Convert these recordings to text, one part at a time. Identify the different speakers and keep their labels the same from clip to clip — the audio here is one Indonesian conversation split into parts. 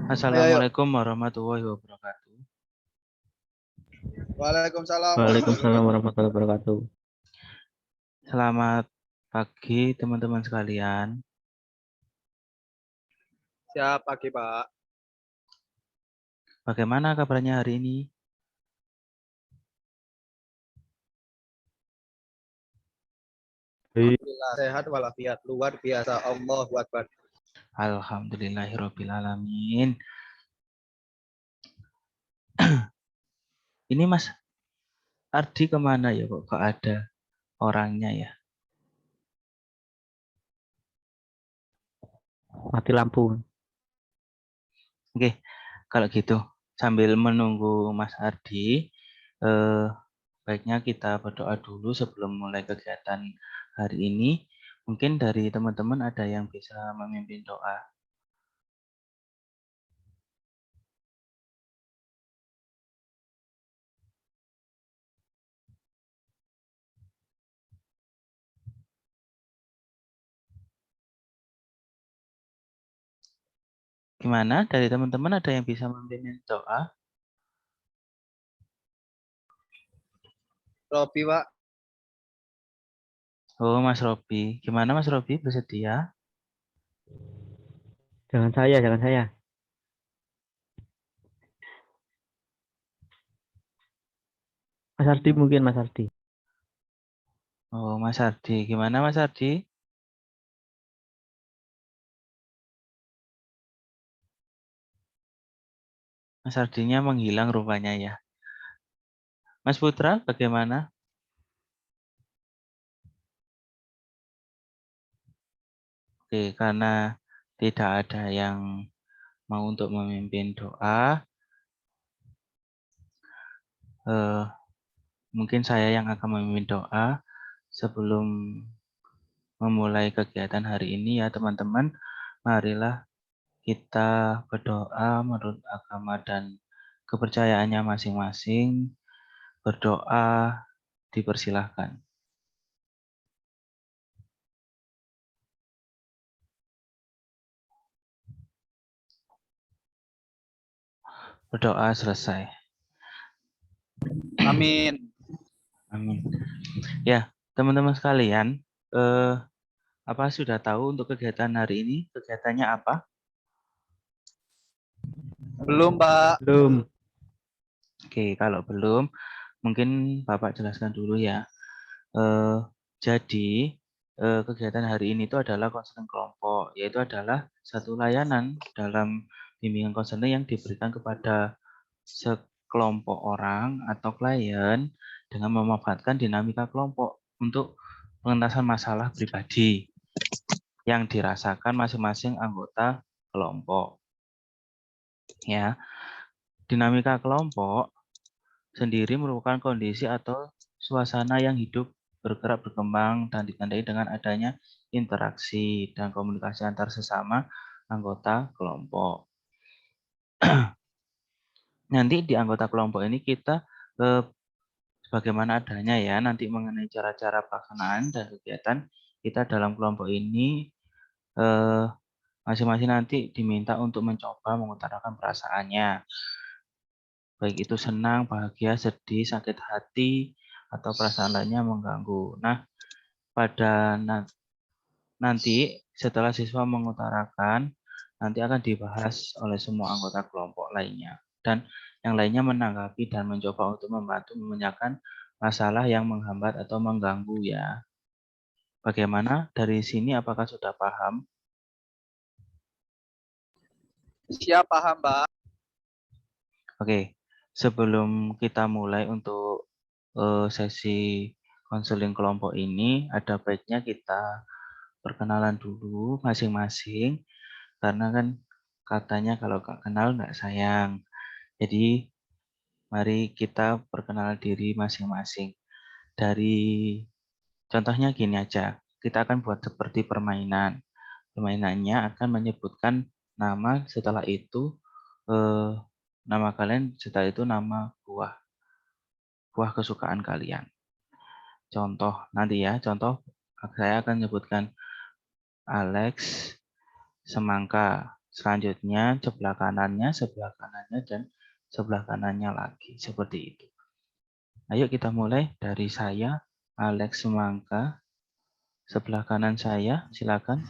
Speaker 1: Ayo, ayo.
Speaker 2: Assalamualaikum warahmatullahi wabarakatuh.
Speaker 1: Waalaikumsalam
Speaker 3: Waalaikumsalam
Speaker 1: warahmatullahi
Speaker 3: warahmatullahi wabarakatuh.
Speaker 2: Selamat pagi teman-teman sekalian.
Speaker 1: Siap pagi, Pak.
Speaker 2: Bagaimana kabarnya hari ini?
Speaker 1: Alhamdulillah sehat walafiat, luar biasa. Allahu Akbar.
Speaker 2: Alhamdulillahirabbil alamin. Ini Mas Ardi kemana ya kok ada orangnya ya?
Speaker 3: Mati lampu.
Speaker 2: Oke, kalau gitu sambil menunggu Mas Ardi, baiknya kita berdoa dulu sebelum mulai kegiatan hari ini. Mungkin dari teman-teman ada yang bisa memimpin doa. Gimana? Dari teman-teman ada yang bisa memimpin doa?
Speaker 1: Robi, Pak.
Speaker 2: Oh, Mas Robi. Gimana Mas Robi? Bersedia?
Speaker 3: Jangan saya, jangan saya. Mas Ardi mungkin Mas Ardi.
Speaker 2: Oh, Mas Ardi. Gimana Mas Ardi? Mas Ardinya menghilang rupanya ya. Mas Putra, bagaimana? Oke, karena tidak ada yang mau untuk memimpin doa, mungkin saya yang akan memimpin doa sebelum memulai kegiatan hari ini ya teman-teman. Marilah kita berdoa menurut agama dan kepercayaannya masing-masing. Berdoa dipersilahkan. Berdoa selesai.
Speaker 1: Amin.
Speaker 2: Amin. Ya, teman-teman sekalian, apa sudah tahu untuk kegiatan hari ini? Kegiatannya apa?
Speaker 1: Belum, Pak.
Speaker 3: Belum.
Speaker 2: Oke, kalau belum, mungkin Bapak jelaskan dulu ya. Jadi, kegiatan hari ini itu adalah konseling kelompok, yaitu adalah satu layanan dalam bimbingan konseling yang diberikan kepada sekelompok orang atau klien dengan memanfaatkan dinamika kelompok untuk pengentasan masalah pribadi yang dirasakan masing-masing anggota kelompok. Ya, dinamika kelompok sendiri merupakan kondisi atau suasana yang hidup, bergerak, berkembang, dan ditandai dengan adanya interaksi dan komunikasi antar sesama anggota kelompok. Nanti di anggota kelompok ini kita sebagaimana adanya ya, nanti mengenai cara-cara pelaksanaan dan kegiatan kita dalam kelompok ini, masing-masing nanti diminta untuk mencoba mengutarakan perasaannya. Baik itu senang, bahagia, sedih, sakit hati, atau perasaan lainnya mengganggu. Nah, pada nanti setelah siswa mengutarakan, nanti akan dibahas oleh semua anggota kelompok lainnya. Dan yang lainnya menanggapi dan mencoba untuk membantu memecahkan masalah yang menghambat atau mengganggu ya. Bagaimana dari sini apakah sudah paham?
Speaker 1: Siap, paham, Pak.
Speaker 2: Oke, sebelum kita mulai untuk sesi konseling kelompok ini, ada baiknya kita perkenalan dulu masing-masing, karena kan katanya kalau gak kenal nggak sayang. Jadi mari kita perkenalan diri masing-masing. Dari contohnya gini aja, kita akan buat seperti permainan. Permainannya akan menyebutkan nama, setelah itu nama kalian, setelah itu nama buah kesukaan kalian. Contoh nanti ya, contoh saya akan menyebutkan Alex semangka. Selanjutnya sebelah kanannya, dan sebelah kanannya lagi. Seperti itu. Ayo kita mulai dari saya, Alex Semangka. Sebelah kanan saya, silakan.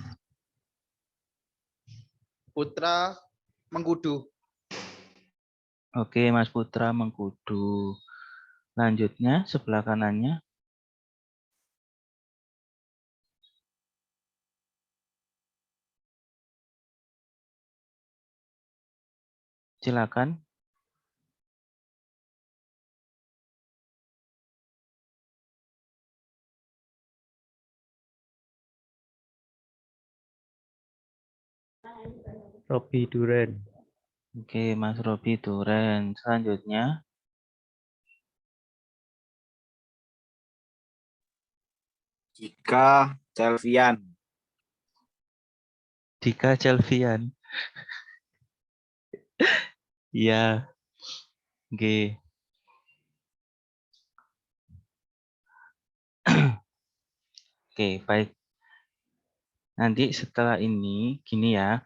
Speaker 1: Putra Mengkudu.
Speaker 2: Oke, Mas Putra Mengkudu. Lanjutnya, sebelah kanannya. Silakan.
Speaker 3: Robi Duren.
Speaker 2: Oke, Mas Robi Duren. Selanjutnya,
Speaker 4: Dika Celvian.
Speaker 2: Dika Celvian. Iya. Oke. Oke, baik. Nanti setelah ini, gini ya,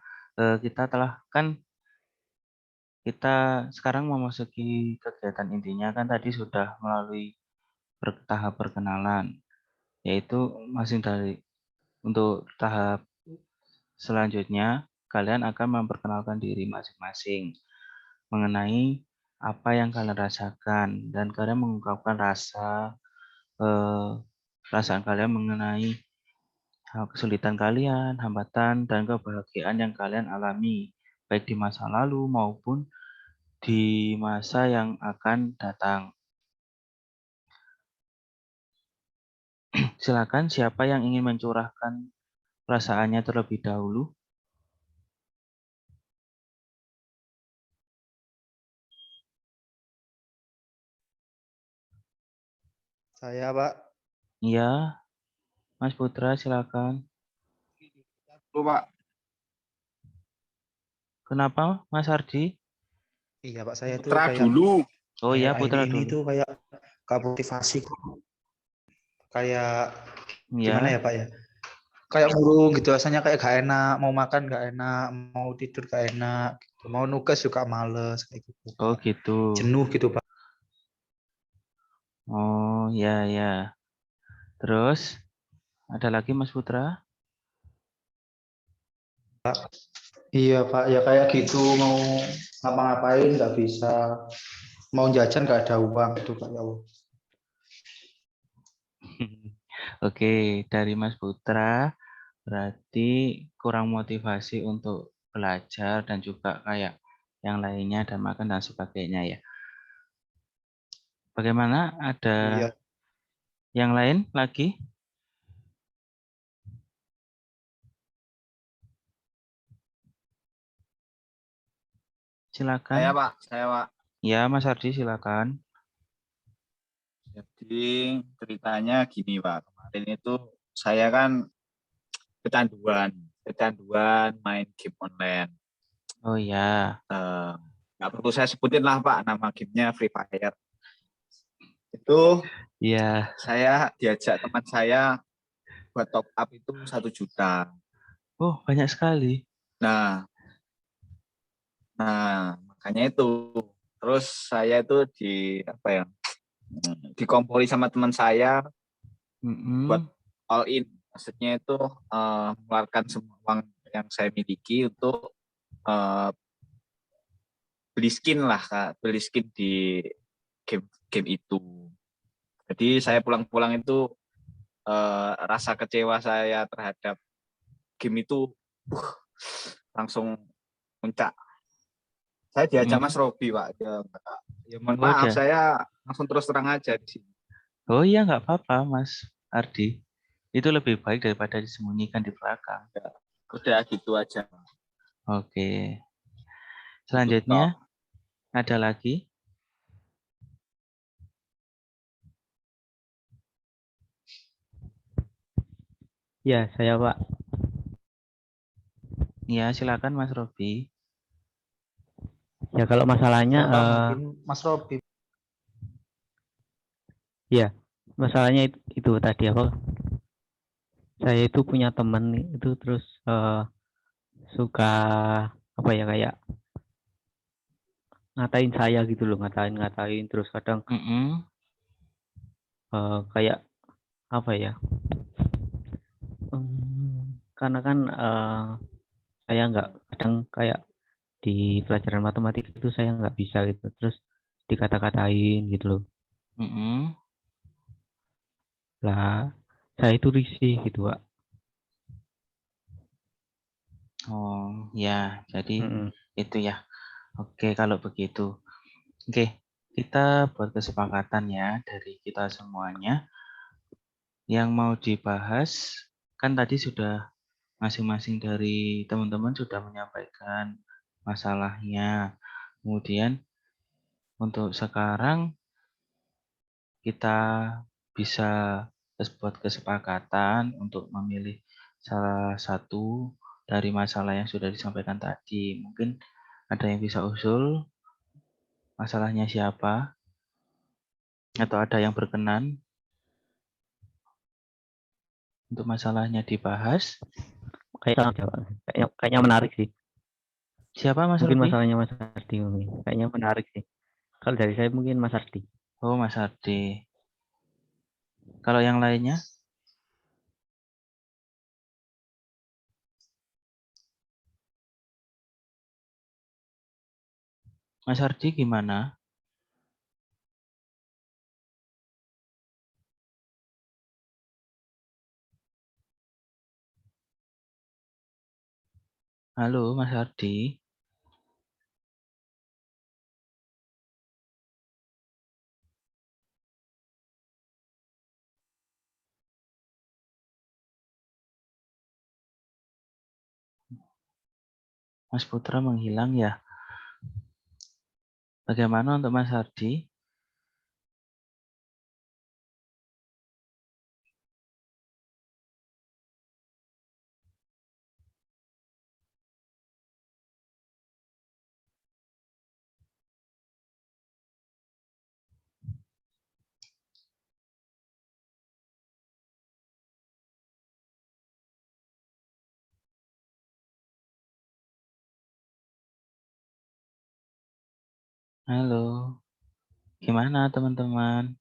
Speaker 2: kita sekarang memasuki kegiatan intinya kan tadi sudah melalui tahap perkenalan, yaitu untuk tahap selanjutnya kalian akan memperkenalkan diri masing-masing mengenai apa yang kalian rasakan dan kalian mengungkapkan perasaan kalian mengenai kesulitan kalian, hambatan, dan kebahagiaan yang kalian alami, baik di masa lalu maupun di masa yang akan datang. Silakan siapa yang ingin mencurahkan perasaannya terlebih dahulu.
Speaker 1: Saya, Pak.
Speaker 2: Iya, Mas Putra silakan.
Speaker 4: Pak.
Speaker 2: Kenapa Mas Ardi?
Speaker 1: Iya, Pak. Saya tuh
Speaker 4: Putra
Speaker 1: kayak
Speaker 4: dulu.
Speaker 2: Oh iya, Putra
Speaker 1: ini
Speaker 2: dulu.
Speaker 1: tuh kayak gak motivasi. Kayak gimana ya,
Speaker 2: Ya.
Speaker 1: Pak ya? Kayak burung gitu, rasanya kayak gak enak, mau makan gak enak, mau tidur gak enak, gitu. Mau nugas juga males kayak gitu,
Speaker 2: Oh
Speaker 1: Pak.
Speaker 2: gitu.
Speaker 1: Jenuh gitu, Pak.
Speaker 2: Oh ya ya. Terus ada lagi Mas Putra?
Speaker 1: Iya, Pak. Ya kayak gitu, mau ngapa-ngapain nggak bisa, mau jajan nggak ada uang gitu, Pak. Ya Allah.
Speaker 2: Oke, dari Mas Putra berarti kurang motivasi untuk belajar dan juga kayak yang lainnya dan makan dan sebagainya ya. Bagaimana? Ada
Speaker 1: Iya.
Speaker 2: yang lain lagi? Silakan.
Speaker 4: Saya Pak.
Speaker 2: Ya, Mas Ardi silakan.
Speaker 4: Jadi ceritanya gini Pak. Kemarin itu saya kan kecanduan main game online.
Speaker 2: Oh ya.
Speaker 4: Nggak perlu saya sebutin lah Pak, nama gamenya Free Fire. Itu
Speaker 2: Iya.
Speaker 4: saya diajak teman saya buat top up itu 1 juta.
Speaker 2: Oh, banyak sekali.
Speaker 4: Nah, makanya itu. Terus saya itu dikompori sama teman saya buat all in. Maksudnya itu mengeluarkan semua uang yang saya miliki untuk beli skin lah, Kak. Beli skin di game itu. Jadi saya pulang-pulang itu rasa kecewa saya terhadap game itu langsung puncak. Saya diajak Mas Robi, Pak. Ya mohon maaf, saya langsung terus terang aja di sini.
Speaker 2: Oh iya, nggak apa-apa, Mas Ardi. Itu lebih baik daripada disembunyikan di belakang.
Speaker 4: Ya, udah gitu aja.
Speaker 2: Oke. Selanjutnya, ada lagi?
Speaker 3: Ya, saya Pak.
Speaker 2: Ya, silakan Mas Robi.
Speaker 3: Ya, kalau masalahnya,
Speaker 1: Ya, Pak, mungkin Mas Robi.
Speaker 3: ya, masalahnya itu tadi apa? Saya itu punya teman itu terus suka apa ya, kayak ngatain saya gitu loh, ngatain terus kadang
Speaker 2: Mm-mm.
Speaker 3: kayak apa ya? Karena kan saya nggak, kadang kayak di pelajaran matematika itu saya nggak bisa gitu, terus dikata-katain gitu loh.
Speaker 2: Mm-mm.
Speaker 3: Lah, saya itu risih gitu, Pak.
Speaker 2: Oh ya, jadi
Speaker 3: Mm-mm.
Speaker 2: itu ya. Oke, kalau begitu. Oke, kita buat kesepakatan ya dari kita semuanya. Yang mau dibahas, kan tadi sudah masing-masing dari teman-teman sudah menyampaikan masalahnya. Kemudian untuk sekarang kita bisa buat kesepakatan untuk memilih salah satu dari masalah yang sudah disampaikan tadi. Mungkin ada yang bisa usul masalahnya siapa, atau ada yang berkenan untuk masalahnya dibahas.
Speaker 3: Kayaknya menarik sih.
Speaker 2: Siapa Mas
Speaker 3: Mungkin
Speaker 2: Robi?
Speaker 3: masalahnya Mas Ardi mungkin. Kayaknya menarik sih. Kalau dari saya mungkin Mas Ardi.
Speaker 2: Oh, Mas Ardi. Kalau yang lainnya? Mas Ardi gimana? Halo, Mas Ardi. Mas Putra menghilang ya. Bagaimana untuk Mas Ardi? Halo, gimana teman-teman?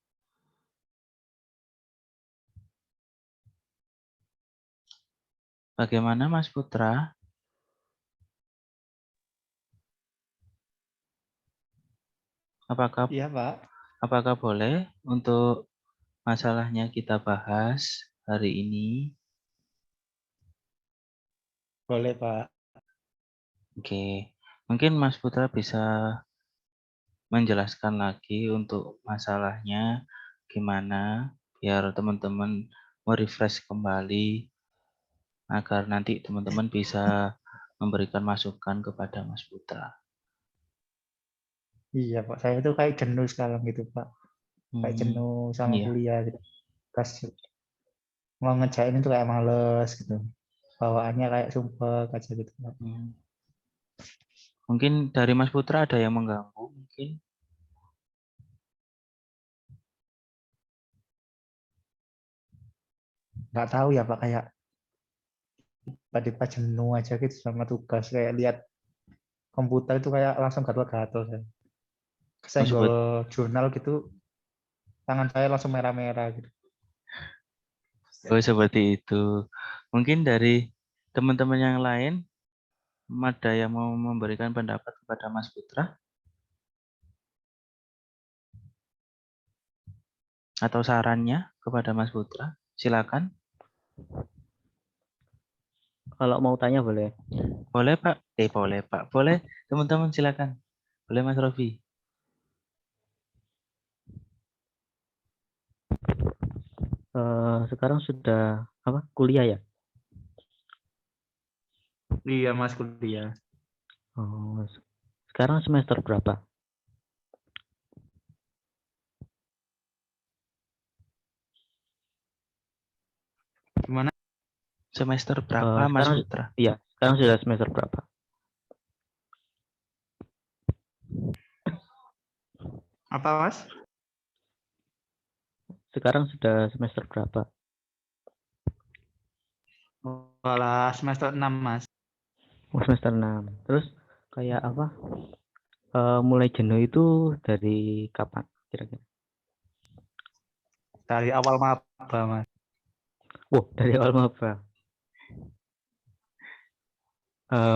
Speaker 2: Bagaimana Mas Putra? Apakah
Speaker 1: Iya, Pak.
Speaker 2: apakah boleh untuk masalahnya kita bahas hari ini?
Speaker 1: Boleh, Pak.
Speaker 2: Oke, mungkin Mas Putra bisa menjelaskan lagi untuk masalahnya gimana biar teman-teman merefresh kembali agar nanti teman-teman bisa memberikan masukan kepada Mas Putra.
Speaker 1: Iya, Pak. Saya tuh kayak jenuh sekarang gitu, Pak. Kayak jenuh sama
Speaker 2: Iya.
Speaker 1: kuliah gitu. Pas mau ngerjain itu kayak males gitu. Bawaannya kayak sumpah aja gitu, Pak.
Speaker 2: Mungkin dari Mas Putra ada yang mengganggu mungkin.
Speaker 1: Nggak tahu ya, Pak. Kayak tiba-tiba jenuh aja gitu sama tugas. Kayak lihat komputer itu kayak langsung gatel-gatel. Saya
Speaker 2: Oh,
Speaker 1: nggak jurnal gitu, tangan saya langsung merah-merah gitu.
Speaker 2: seperti itu. Mungkin dari teman-teman yang lain ada yang mau memberikan pendapat kepada Mas Putra atau sarannya kepada Mas Putra? Silakan.
Speaker 3: Kalau mau tanya boleh.
Speaker 2: Boleh Pak? Boleh Pak. Boleh teman-teman silakan. Boleh Mas Rofi.
Speaker 3: Sekarang sudah apa? Kuliah ya?
Speaker 1: Iya, Mas, kuliah.
Speaker 3: Oh, sekarang semester berapa?
Speaker 1: Gimana?
Speaker 2: Semester berapa Mas
Speaker 3: Sekarang
Speaker 2: Putra?
Speaker 3: iya, sekarang sudah semester berapa?
Speaker 1: Apa, Mas?
Speaker 3: Sekarang sudah semester berapa?
Speaker 1: Malah semester 6, Mas.
Speaker 3: Oh, semester 6. Terus kayak apa? Mulai jenuh itu dari kapan kira-kira?
Speaker 1: Dari awal maba, Mas.
Speaker 3: Wah, dari awal maba.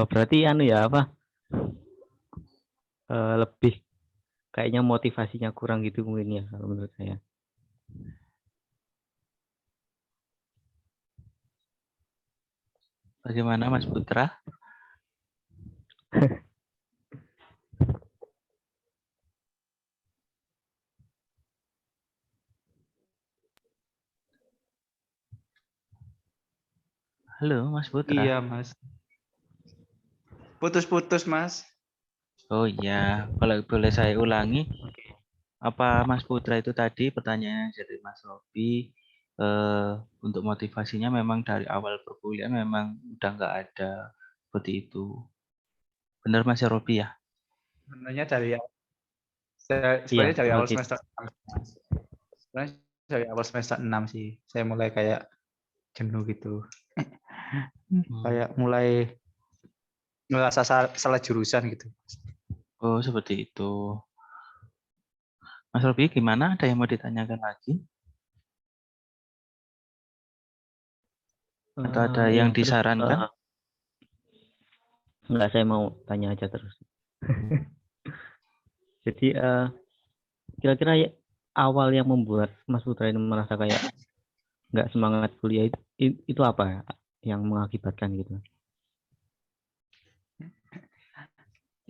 Speaker 3: Berarti anu ya apa? Lebih kayaknya motivasinya kurang gitu mungkin ya kalau menurut saya.
Speaker 2: Bagaimana Mas Putra? Halo Mas Putra.
Speaker 1: Iya, Mas. Putus-putus, Mas.
Speaker 2: Oh iya, kalau boleh saya ulangi, apa Mas Putra itu tadi pertanyaannya dari Mas Robi, untuk motivasinya memang dari awal perkuliahan memang udah nggak ada seperti itu. Benar Mas Robi ya?
Speaker 1: Sebenarnya dari
Speaker 3: Iya,
Speaker 1: sebenarnya dari awal
Speaker 3: gitu.
Speaker 1: semester 6. Sebenarnya dari awal semester 6 sih. Saya mulai kayak jenuh gitu. Kayak mulai ngerasa salah jurusan gitu.
Speaker 2: Oh seperti itu. Mas Robi gimana? Ada yang mau ditanyakan lagi? Atau ada
Speaker 3: Ya,
Speaker 2: yang
Speaker 3: terus
Speaker 2: disarankan?
Speaker 3: enggak, saya mau tanya aja terus. Jadi kira-kira ya, awal yang membuat Mas Putra ini merasa kayak nggak semangat kuliah itu apa ya yang mengakibatkan gitu?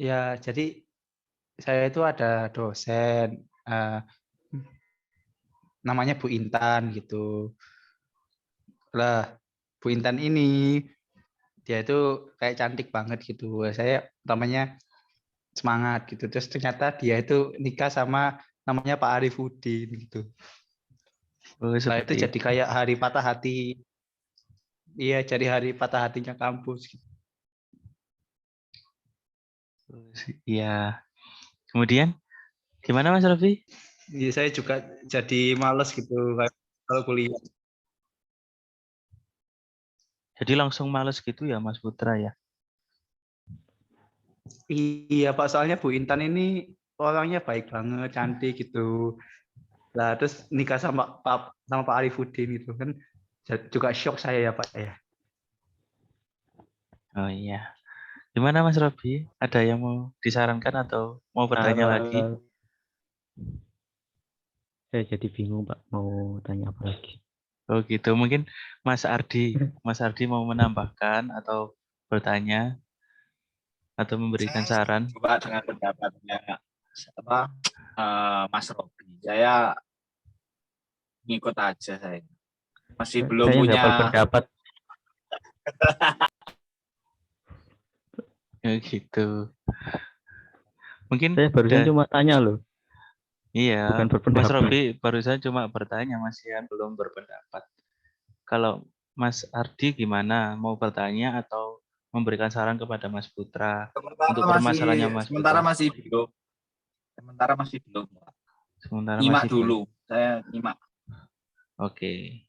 Speaker 1: Ya, jadi saya itu ada dosen namanya Bu Intan gitu. Lah, Bu Intan ini dia itu kayak cantik banget gitu. Saya namanya semangat gitu. Terus ternyata dia itu nikah sama namanya Pak Arifudin gitu.
Speaker 2: Oh
Speaker 1: Nah, itu
Speaker 2: seperti
Speaker 1: jadi
Speaker 2: itu.
Speaker 1: kayak hari patah hati. Iya, jadi hari patah hatinya kampus gitu.
Speaker 2: Iya. Kemudian gimana Mas Robi?
Speaker 1: Iya, saya juga jadi males gitu kayak kalau kuliah.
Speaker 2: Jadi langsung males gitu ya Mas Putra ya?
Speaker 1: Iya, Pak, soalnya Bu Intan ini orangnya baik banget, cantik gitu. Lah, terus nikah sama Pak Arifudin gitu kan. Juga shock saya ya, Pak ya.
Speaker 2: Oh iya. Gimana Mas Robi? Ada yang mau disarankan atau mau bertanya lagi?
Speaker 3: Eh, saya jadi bingung Pak mau tanya apa lagi.
Speaker 2: Oh gitu. Mungkin Mas Ardi mau menambahkan atau bertanya atau memberikan
Speaker 4: Saya
Speaker 2: saran.
Speaker 4: coba dengan pendapatnya apa Mas Robi. Saya ngikut aja saya. Masih belum
Speaker 3: Saya nggak
Speaker 4: punya.
Speaker 3: berpendapat.
Speaker 2: Oh gitu. Mungkin
Speaker 3: Saya barusan cuma tanya loh,
Speaker 2: iya,
Speaker 3: bukan
Speaker 2: Mas
Speaker 3: berpendapat.
Speaker 2: Robi barusan cuma bertanya, Mas Ian belum berpendapat. Kalau Mas Ardi gimana? Mau bertanya atau memberikan saran kepada Mas Putra untuk permasalahannya Mas
Speaker 4: Sementara
Speaker 2: Putra?
Speaker 4: masih belum. Sementara masih belum.
Speaker 2: Sementara
Speaker 4: Nyimak
Speaker 2: masih belum.
Speaker 4: dulu. Saya nyimak.
Speaker 2: Oke.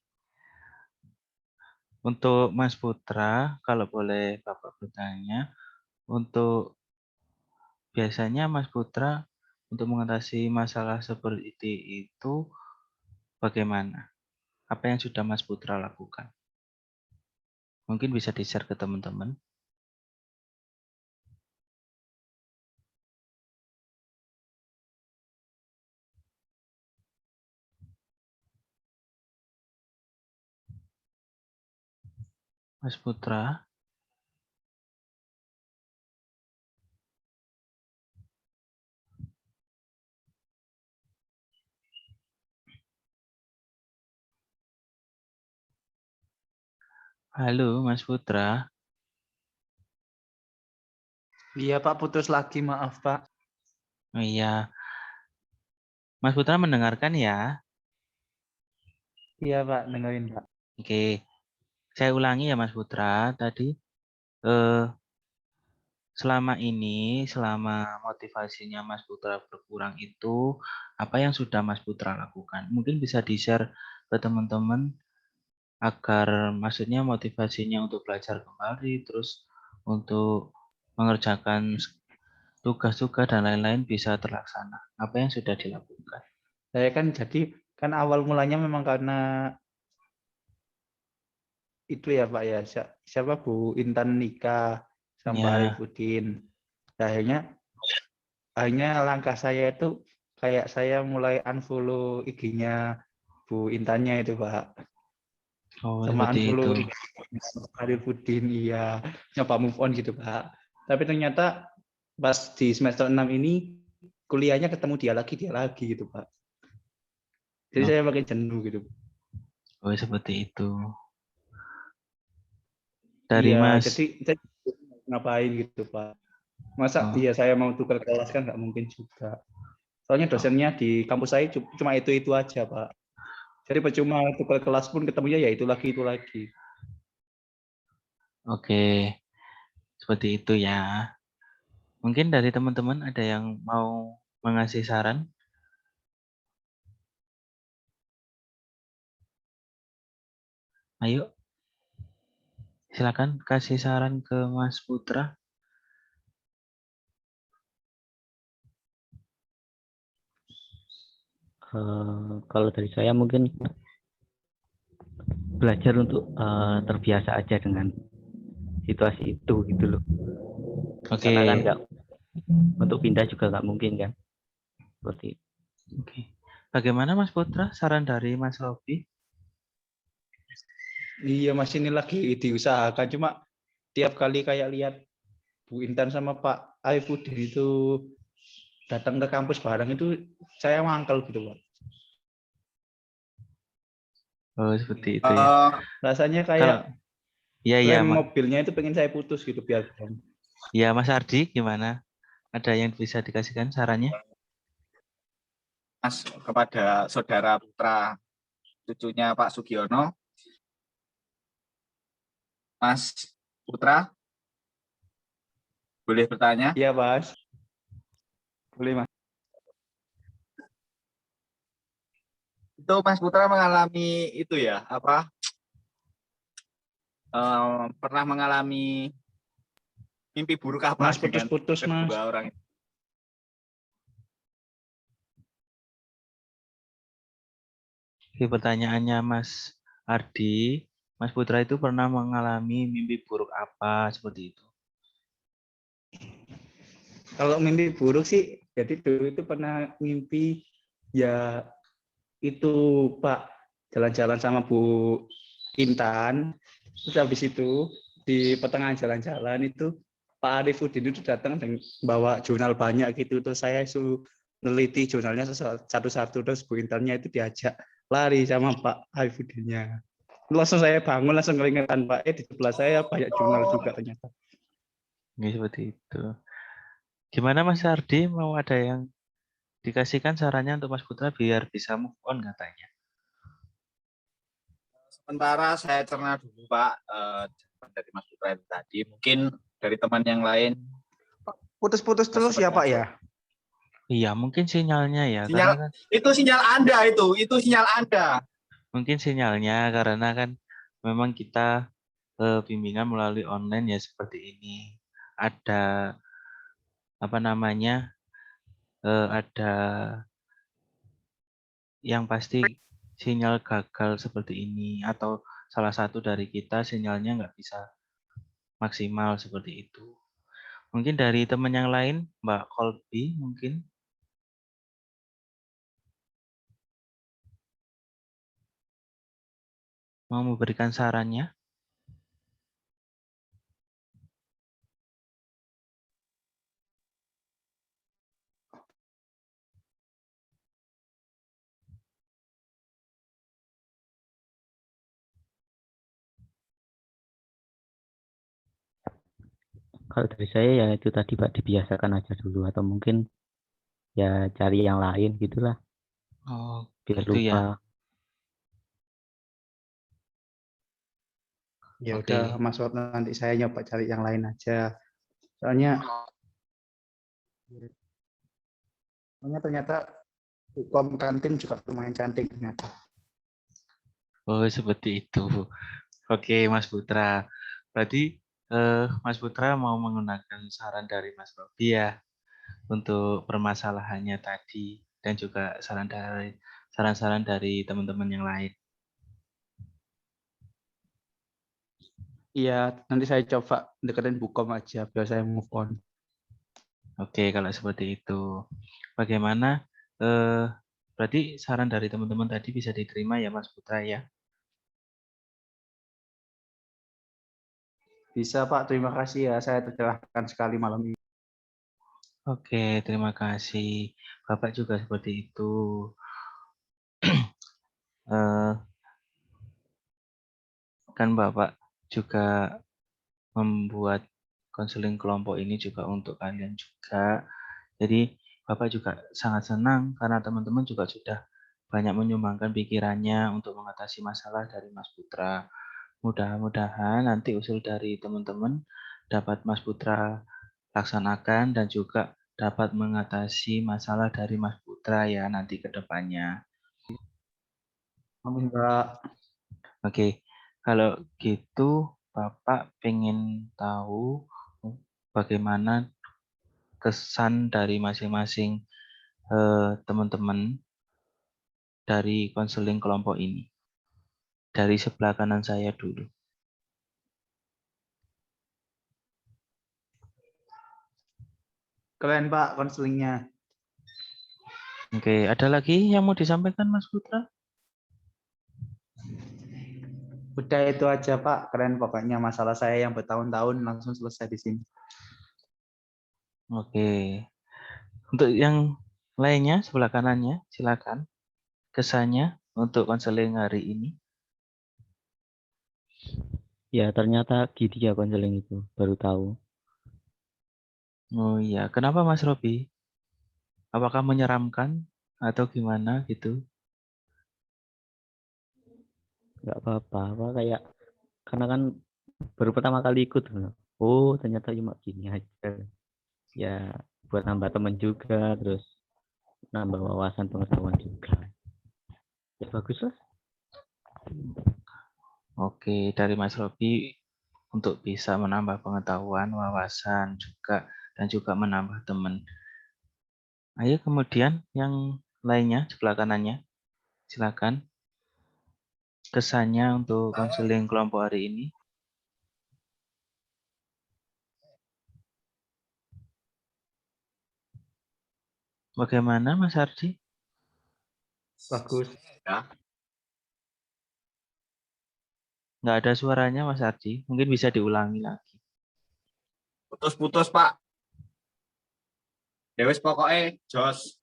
Speaker 2: Untuk Mas Putra, kalau boleh Bapak bertanya, untuk biasanya Mas Putra untuk mengatasi masalah seperti itu bagaimana? Apa yang sudah Mas Putra lakukan? Mungkin bisa di-share ke teman-teman. Mas Putra. Halo Mas Putra.
Speaker 1: Iya, Pak, putus lagi, maaf, Pak.
Speaker 2: Oh iya, Mas Putra mendengarkan ya?
Speaker 1: Iya, Pak, dengerin, Pak.
Speaker 2: Oke, saya ulangi ya Mas Putra. Tadi eh, selama ini, selama motivasinya Mas Putra berkurang itu, apa yang sudah Mas Putra lakukan? Mungkin bisa di-share ke teman-teman agar maksudnya motivasinya untuk belajar kembali, terus untuk mengerjakan tugas-tugas dan lain-lain bisa terlaksana. Apa yang sudah dilakukan?
Speaker 1: Saya kan jadi kan awal mulanya memang karena itu ya Pak ya, siapa Bu Intan nikah sama Pak
Speaker 2: Ya,
Speaker 1: Arifudin. Nah, akhirnya langkah saya itu kayak saya mulai unfollow IG-nya Bu Intannya itu Pak.
Speaker 2: oh
Speaker 1: Sama
Speaker 2: seperti itu.
Speaker 1: unfollow Arifudin, iya. Nyoba move on gitu Pak. Tapi ternyata pas di semester 6 ini kuliahnya ketemu dia lagi gitu Pak. Jadi
Speaker 2: Oh,
Speaker 1: saya makin jenuh gitu.
Speaker 2: oh seperti itu. Dari
Speaker 1: Iya,
Speaker 2: Mas,
Speaker 1: jadi saya ngapain gitu Pak. Masa
Speaker 2: oh,
Speaker 1: iya saya mau tukar kelas kan nggak mungkin juga. Soalnya
Speaker 2: oh,
Speaker 1: dosennya di kampus saya cuma itu aja Pak. Jadi percuma tukar kelas pun ketemunya ya itu lagi.
Speaker 2: oke, seperti itu ya. Mungkin dari teman-teman ada yang mau mengasih saran? Ayo, silakan kasih saran ke Mas Putra.
Speaker 3: Kalau dari saya mungkin belajar untuk terbiasa aja dengan situasi itu gitu loh.
Speaker 2: Oke,
Speaker 3: Karena kan nggak, untuk pindah juga nggak mungkin kan. Seperti itu.
Speaker 2: oke. Bagaimana Mas Putra? Saran dari Mas Robi?
Speaker 1: Iya Mas ini lagi diusahakan cuma tiap kali kayak lihat Bu Intan sama Pak Arifudin itu datang ke kampus bareng itu saya mangkel gitu Pak.
Speaker 2: Oh, seperti itu ya.
Speaker 1: Rasanya
Speaker 2: Kalau
Speaker 1: kayak
Speaker 2: ya
Speaker 1: rem mobilnya itu pengen saya putus gitu biar
Speaker 2: ya Mas Ardi gimana? Ada yang bisa dikasihkan sarannya?
Speaker 4: Mas kepada saudara putra cucunya Pak Sugiono, Mas Putra boleh bertanya?
Speaker 1: Iya Mas. Boleh Mas.
Speaker 4: Itu Mas Putra mengalami itu ya, apa? Pernah mengalami mimpi buruk apa
Speaker 1: Mas
Speaker 4: dengan
Speaker 1: putus-putus Mas.
Speaker 4: kedua orang itu?
Speaker 2: Oke, pertanyaannya Mas Ardi, Mas Putra itu pernah mengalami mimpi buruk apa seperti itu?
Speaker 1: Kalau mimpi buruk sih, jadi dulu itu pernah mimpi ya itu Pak jalan-jalan sama Bu Intan. Terus habis itu di pertengahan jalan-jalan itu Pak Arifudin itu datang dan bawa jurnal banyak gitu. Terus saya suruh neliti jurnalnya satu-satu. Terus Bu Intannya itu diajak lari sama Pak Arifudinnya. Langsung saya bangun, langsung keringetan Pak. Di sebelah saya banyak jurnal juga ternyata.
Speaker 2: Ini seperti itu. Gimana Mas Ardi, mau ada yang dikasihkan sarannya untuk Mas Putra biar bisa move on katanya?
Speaker 4: Sementara saya cerna dulu Pak, jawaban dari Mas Putra itu tadi. Mungkin dari teman yang lain.
Speaker 1: Putus-putus terus ya Pak ya?
Speaker 2: Iya, mungkin sinyalnya ya,
Speaker 4: Sinyal,
Speaker 2: karena kan
Speaker 4: itu sinyal Anda itu sinyal Anda.
Speaker 2: mungkin sinyalnya karena kan memang kita bimbingan melalui online ya seperti ini. Ada apa namanya? Ada yang pasti sinyal gagal seperti ini atau salah satu dari kita sinyalnya nggak bisa maksimal seperti itu. Mungkin dari teman yang lain, Mbak Kolbi mungkin. Mau memberikan sarannya?
Speaker 3: Kalau dari saya ya itu tadi Pak, dibiasakan aja dulu, atau mungkin ya cari yang lain gitulah
Speaker 2: Oh,
Speaker 3: biar
Speaker 2: gitu ya.
Speaker 3: lupa.
Speaker 1: Ya udah
Speaker 2: Oke.
Speaker 1: Mas Wot, nanti saya nyoba cari yang lain aja. Soalnya ternyata kom kantin juga lumayan cantik ternyata.
Speaker 2: Oh, seperti itu. Oke, Mas Putra. Berarti Mas Putra mau menggunakan saran dari Mas Robi ya. untuk permasalahannya tadi dan juga saran-saran dari teman-teman yang lain.
Speaker 1: Iya, nanti saya coba deketin Bukom aja biar saya move on.
Speaker 2: Oke, kalau seperti itu. Bagaimana? Berarti saran dari teman-teman tadi bisa diterima ya Mas Putra ya?
Speaker 1: Bisa Pak, terima kasih ya. Saya tercerahkan sekali malam ini.
Speaker 2: Oke, terima kasih. Bapak juga seperti itu. Eh, kan Bapak juga membuat konseling kelompok ini juga untuk kalian juga. Jadi Bapak juga sangat senang karena teman-teman juga sudah banyak menyumbangkan pikirannya untuk mengatasi masalah dari Mas Putra. Mudah-mudahan nanti usul dari teman-teman dapat Mas Putra laksanakan dan juga dapat mengatasi masalah dari Mas Putra ya nanti ke depannya.
Speaker 1: Amin, Pak.
Speaker 2: Oke, kalau gitu Bapak pengen tahu bagaimana kesan dari masing-masing teman-teman dari konseling kelompok ini. Dari sebelah kanan saya dulu.
Speaker 1: Keren Pak konselingnya.
Speaker 2: Oke, ada lagi yang mau disampaikan Mas Putra?
Speaker 1: Udah itu aja Pak, keren pokoknya masalah saya yang bertahun-tahun langsung selesai di sini.
Speaker 2: Oke. Untuk yang lainnya sebelah kanannya, silakan. Kesannya untuk konseling hari ini.
Speaker 3: Ya ternyata gini ya konseling itu, baru tahu.
Speaker 2: Oh iya, kenapa Mas Robi? Apakah menyeramkan atau gimana gitu?
Speaker 3: Nggak apa-apa, kayak karena kan baru pertama kali ikut. Oh ternyata cuma gini aja. Ya buat nambah teman juga, terus nambah wawasan pengetahuan juga. Ya bagus lah.
Speaker 2: Oke, dari Mas Robi untuk bisa menambah pengetahuan, wawasan juga dan juga menambah teman. Ayo kemudian yang lainnya sebelah kanannya, silakan. Kesannya untuk konseling kelompok hari ini. Bagaimana Mas Ardi?
Speaker 1: Bagus.
Speaker 4: Ya.
Speaker 2: Nggak ada suaranya Mas Ardi, mungkin bisa diulangi lagi.
Speaker 4: Putus-putus Pak. Ya wis pokoknya jos.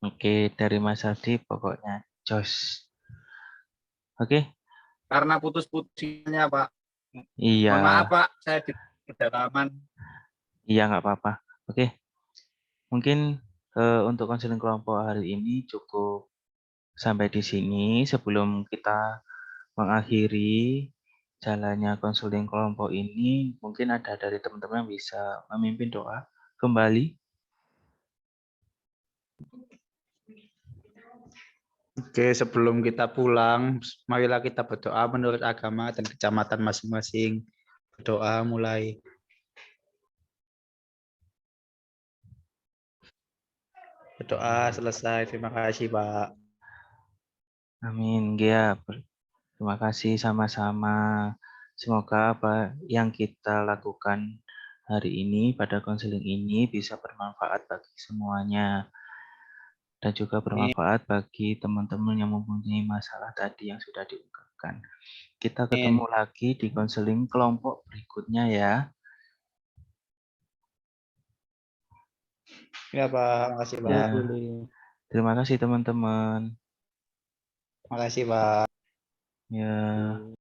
Speaker 2: Oke, dari Mas Ardi pokoknya jos. Oke,
Speaker 4: Karena putus-putusnya Pak.
Speaker 2: iya,
Speaker 4: Mohon maaf Pak, saya di pedalaman.
Speaker 2: iya nggak apa-apa. Oke, mungkin untuk konseling kelompok hari ini cukup sampai di sini. Sebelum kita mengakhiri jalannya konseling kelompok ini, mungkin ada dari teman-teman yang bisa memimpin doa kembali.
Speaker 1: Oke, sebelum kita pulang, marilah kita berdoa menurut agama dan kecamatan masing-masing. Berdoa mulai. Berdoa selesai. Terima kasih Pak.
Speaker 2: Amin, ya. Terima kasih sama-sama. Semoga apa yang kita lakukan hari ini pada konseling ini bisa bermanfaat bagi semuanya dan juga bermanfaat bagi teman-teman yang mempunyai masalah tadi yang sudah diungkapkan. Kita ketemu lagi di konseling kelompok berikutnya ya.
Speaker 1: Ya Pak, makasih Pak.
Speaker 2: Ya, terima kasih teman-teman.
Speaker 1: Makasih Pak.
Speaker 2: Ya.